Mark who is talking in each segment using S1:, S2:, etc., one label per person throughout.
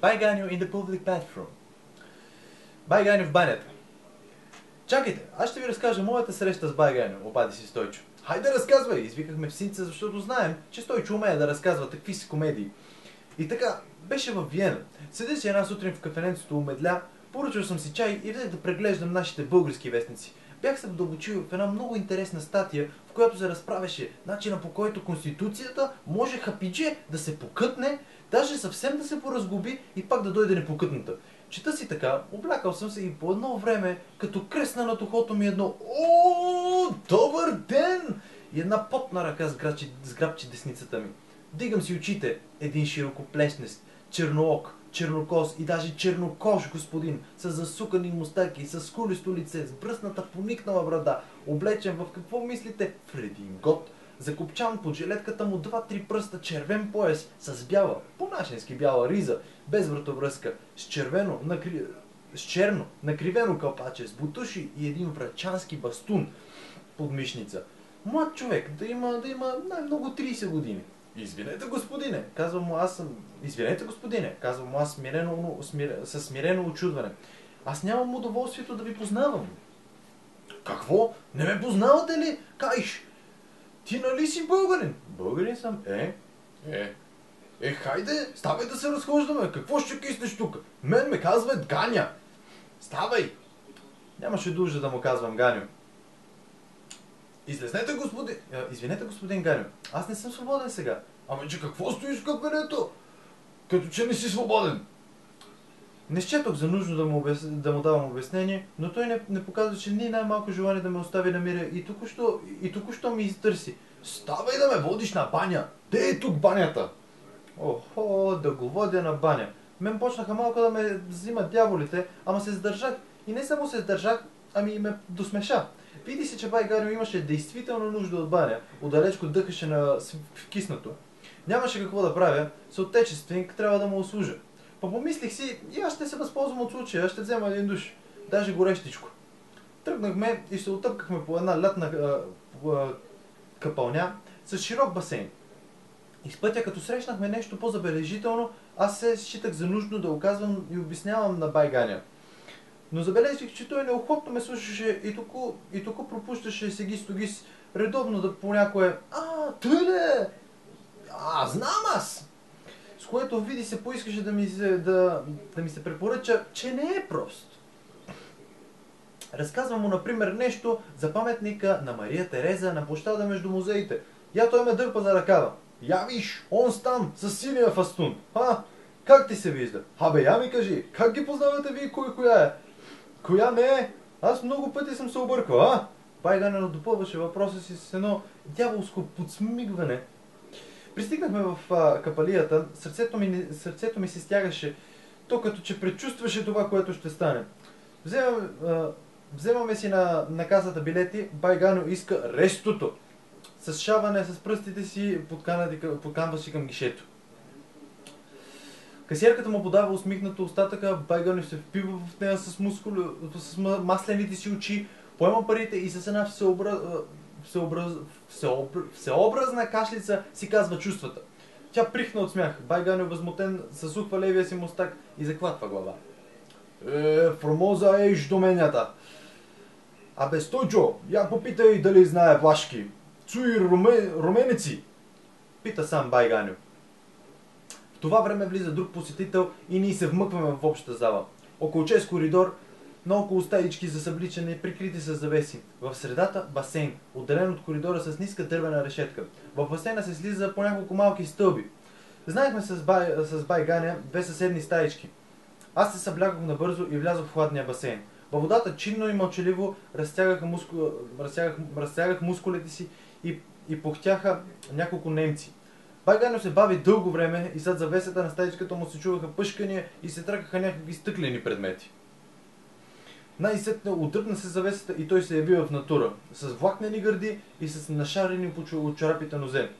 S1: Байганю in the public bathroom. Байганю в банята. Чакайте, аз ще ви разкажа моята среща с Байганю, обади си Стойчо. Хайде разказвай, извикахме в синца, защото знаем, че Стойчо умее да разказва такви си комедии. И така, беше във Виена. Седеше една сутрин в кафененцето у Медля, поръчал съм си чай и взех да преглеждам нашите български вестници. Бях се вдълбочил в една много интересна статия, в която се разправяше начина, по който Конституцията може хапидже да се покътне, даже съвсем да се поразгуби и пак да дойде непокътната. Чета си така, облякал съм се и по едно време, като кресна над ухото ми едно "О, добър ден!" и една потна ръка сграбчи десницата ми. Дигам си очите, един широкоплешнест, черноок, чернокос и даже чернокож господин, с засукани мустаки, с скулисто лице, с бръсната поникнала брада, облечен в какво мислите? В редингот, закопчан под жилетката му 2-3 пръста червен пояс с бяла, по-нашенски бяла риза, без вратовръзка, с черно, накривено кълпаче, с бутуши и един врачански бастун под мишница. Млад човек, да има най-много 30 години. Извинете, господине, казвам му аз със смирено очудване. Аз нямам удоволствието да ви познавам. Какво? Не ме познавате ли? Кайш! Ти нали си българин? Българин съм. Хайде, ставай да се разхождаме. Какво ще киснеш тук? Мен ме казват Ганя. Ставай! Нямаше нужда да му казвам Ганю. Извинете, господин Ганю, аз не съм свободен сега. Ами че какво стоиш в кафенето? Като че не си свободен. Не счетох за нужно да му давам обяснение, но той не показваше ни най-малко желание да ме остави на мира и току-що ми изтърси. Ставай да ме водиш на баня! Де е тук банята? Охо, да го водя на баня. Мен почнаха малко да ме взимат дяволите, ама се сдържах. И не само се сдържах, ами и ме досмеша. Види се, че Байганю имаше действително нужда от баня, отдалечко дъхаше на киснато. Нямаше какво да правя, съотечественик трябва да му услужа. Помислих си, и аз ще се възползвам от случая, ще взема един душ, даже горещичко. Тръгнахме и се отъпкахме по една лятна капълня с широк басейн. И с пътя, като срещнахме нещо по-забележително, аз се считах за нужно да оказвам и обяснявам на Байганя. Но забележих, че той неохотно ме слушаше и току пропущаше сегис-тогис редовно да понякое тъде! Знам аз! С което види се поискаше да ми се препоръча, че не е прост. Разказвам му, например, нещо за паметника на Мария Тереза на площада между музеите. Той ме дърпа за ръкава. Я виж, он там, с синия фастун. Как ти се вижда? Я ми кажи, как ги познавате вие коя е? Коя не е? Аз много пъти съм се объркал, Байганю допълваше въпроса си с едно дяволско подсмигване. Пристигнахме в капалията, сърцето ми се стягаше, то като че предчувстваше това, което ще стане. Вземаме си на касата билети, Байганю иска рестото. С шаване с пръстите си подканваше към гишето. Касиерката му подава усмихнато остатъка, Байганю се впива в нея с маслените си очи, поема парите и с една всеобразна кашлица си казва чувствата. Тя прихна от смях. Байганю възмутен съсухва левия си мустак и захватва глава. Формоза еш доменята. Стойчо, я попитай дали знае влашки. Цуй руменици? Пита сам Байганю. В това време влиза друг посетител и ние се вмъкваме в общата зала. Около чест коридор, наоколо стаички за събличане, прикрити с завеси. В средата басейн, отделен от коридора с ниска дървена решетка. В басейна се слиза по няколко малки стълби. Знаехме с Байганя две съседни стаички. Аз се съблякох набързо и влязох в хладния басейн. Във водата чинно и мълчаливо разтягах мускулите си и пухтяха няколко немци. Байганю се бави дълго време и зад завесата на стаичката му се чуваха пъшкания и се тръкаха някакви стъклени предмети. Най-сетне отдръпна се завесата и той се яви в натура, с влакнени гърди и с нашарени от чорапите нозе,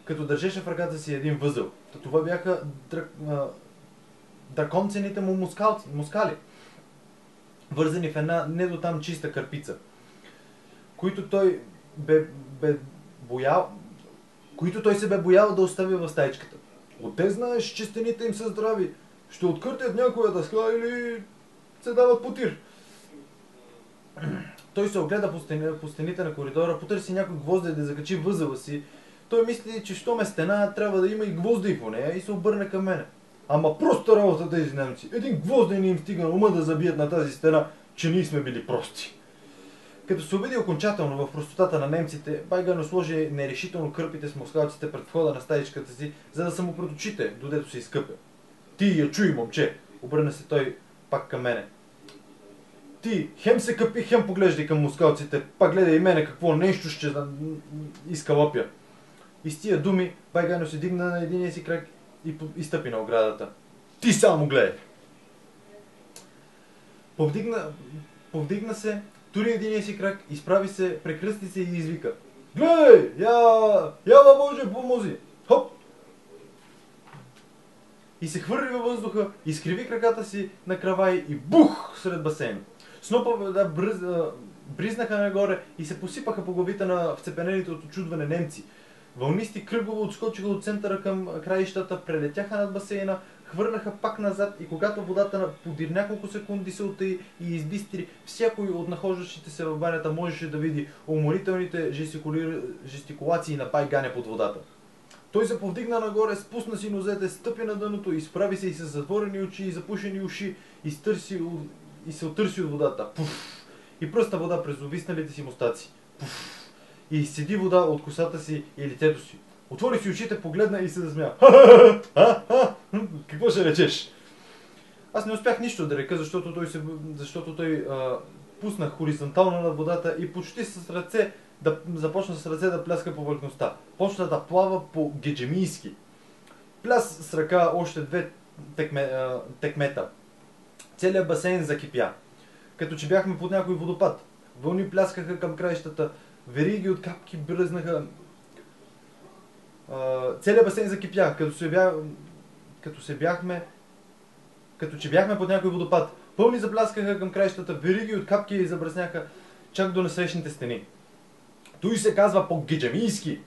S1: като държеше в ръката си един възъл. Това бяха драконцените му мускали, вързани в една не до там чиста кърпица, които той се бе боял да остави в стаичката. Отде знаеш, че стените им са здрави. Ще откъртят някоя дъска или се дават по тир. Той се огледа по стените на коридора, потърси някой гвозди да закачи възела си. Той мисли, че щом е стена, трябва да има и гвозди по нея и се обърне към мене. Ама просто работа тези немци. Един гвозден не им стига на ума да забият на тази стена, че ние сме били прости. Като се убеди окончателно в простотата на немците, Байгано сложи нерешително кърпите с москалците пред входа на стаичката си, за да са му пред очите, додето се изкъпя. Ти я чуй, момче, обърна се той пак към мене. Ти хем се къпи, хем поглеждай към москалците, пак гледай и мене какво нещо ще изкалъпя. И с тия думи Байгано се дигна на единия си крак и стъпи на оградата. Ти само гледай! Повдигна се, тури единия си крак, изправи се, прекръсти се и извика. Гледай! Ява Боже, помози! Хоп! И се хвърли във въздуха, изкриви краката си на кравай и бух сред басейна. Снопове вода бризнаха нагоре и се посипаха по главите на вцепенените от очудване немци. Вълнисти кръгове отскочиха от центъра към краищата, прелетяха над басейна, хвърляха пак назад и когато водата подир няколко секунди се оттаи и избистри, всякой от нахождащите се в банята можеше да види уморителните жестикулации на Байгане под водата. Той се повдигна нагоре, спусна си нозете, стъпи на дъното, изправи се и с затворени очи и запушени уши и се отърси от водата. Пуф! И пръста вода през увисналите си мустаци. Пуф! И изседи вода от косата си и лицето си. Отвори си очите, погледна и се засмя. Какво ще речеш? Аз не успях нищо да река, защото той пусна хоризонтално над водата и почти започна с ръце да пляска повърхността. Почна да плава по геджемийски. Пляс с ръка още две текмета. Целият басейн закипя. Като че бяхме под някой водопад. Вълни пляскаха към краищата, вериги от капки бръзнаха. Целият басейн закипя, като че бяхме под някой водопад. Пълни запляскаха към краищата, вериги от капки забръсняха чак до насрещните стени. Той се казва по-геджемийски,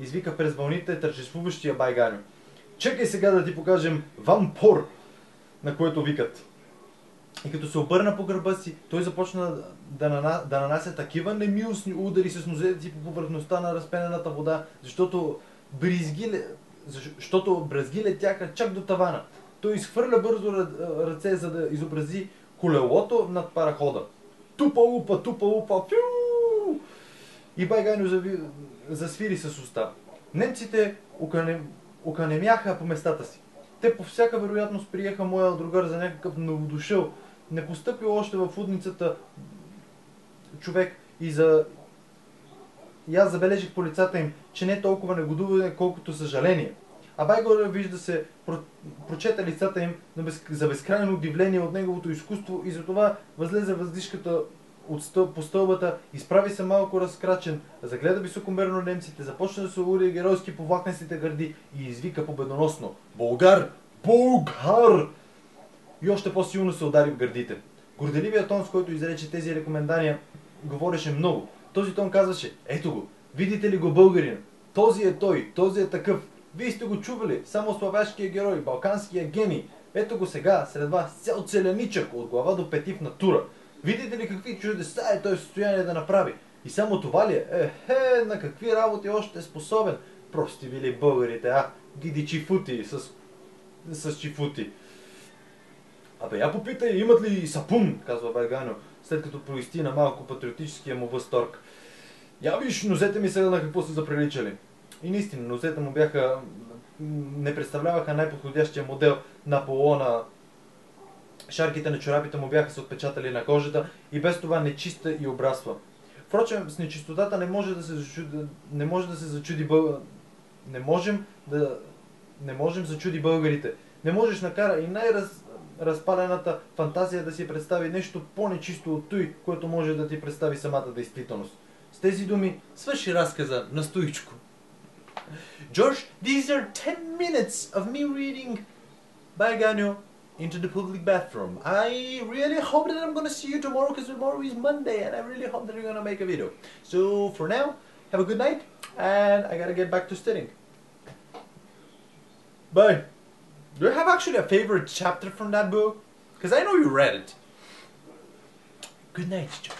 S1: извика през вълните тържествуващия Байганю. Чекай сега да ти покажем вампор, на което викат. И като се обърна по гърба си, той започна да нанася такива немилостни удари с нозете си по повърхността на разпенената вода, защото бръзги летяха чак до тавана. Той изхвърля бързо ръце, за да изобрази колелото над парахода. Тупа-лупа, фю! И Байганю засвири с уста. Немците оканемяха по местата си. Те по всяка вероятност приеха моя другар за някакъв новодушъл, не постъпил още в удницата човек и аз забележих по лицата им, че не толкова негодуване, колкото съжаление. А Байгоре вижда се, прочета лицата им за безкрайно удивление от неговото изкуство и затова възлезе въздишката по стълбата, изправи се малко разкрачен, загледа високомерно немците, започна да се ури геройски по влакнестите гърди и извика победоносно: Болгар! Болгар! И още по-силно се удари в гърдите. Горделивият тон, с който изрече тези рекомендания, говореше много. Този тон казваше: ето го, видите ли го българина? Този е той, този е такъв. Вие сте го чували, само славяшкия герой, балканския гений. Ето го сега, сред вас, цял целеничък, от глава до пети в натура. Видите ли какви чудеса е той в състояние да направи? И само това ли е? На какви работи още е способен? Прости били българите, гиди чифути с чифути. Абе, я попитай, имат ли сапун, казва Байганю, след като проистина малко патриотическия му възторг. Я виж, нозете ми сега на какво са заприличали. И наистина, нозете му не представляваха най-подходящия модел на Аполона. Шарките на чорапите му бяха се отпечатали на кожата и без това нечиста и обрасва. Впрочем, с нечистотата не можем да се зачуди българите. Не можеш накара и най-разпалената фантазия да си представи нещо по-нечисто от той, което може да ти представи самата действителност. С тези думи свърши разказа на Стоичко. George, these are 10 minutes of me reading Байганю into the public bathroom. I really hope that I'm gonna see you tomorrow, because tomorrow is Monday and I really hope that you're gonna make a video. So for now, have a good night and I gotta get back to studying. Bye! Do you have actually a favorite chapter from that book? Because I know you read it. Good night, Joe.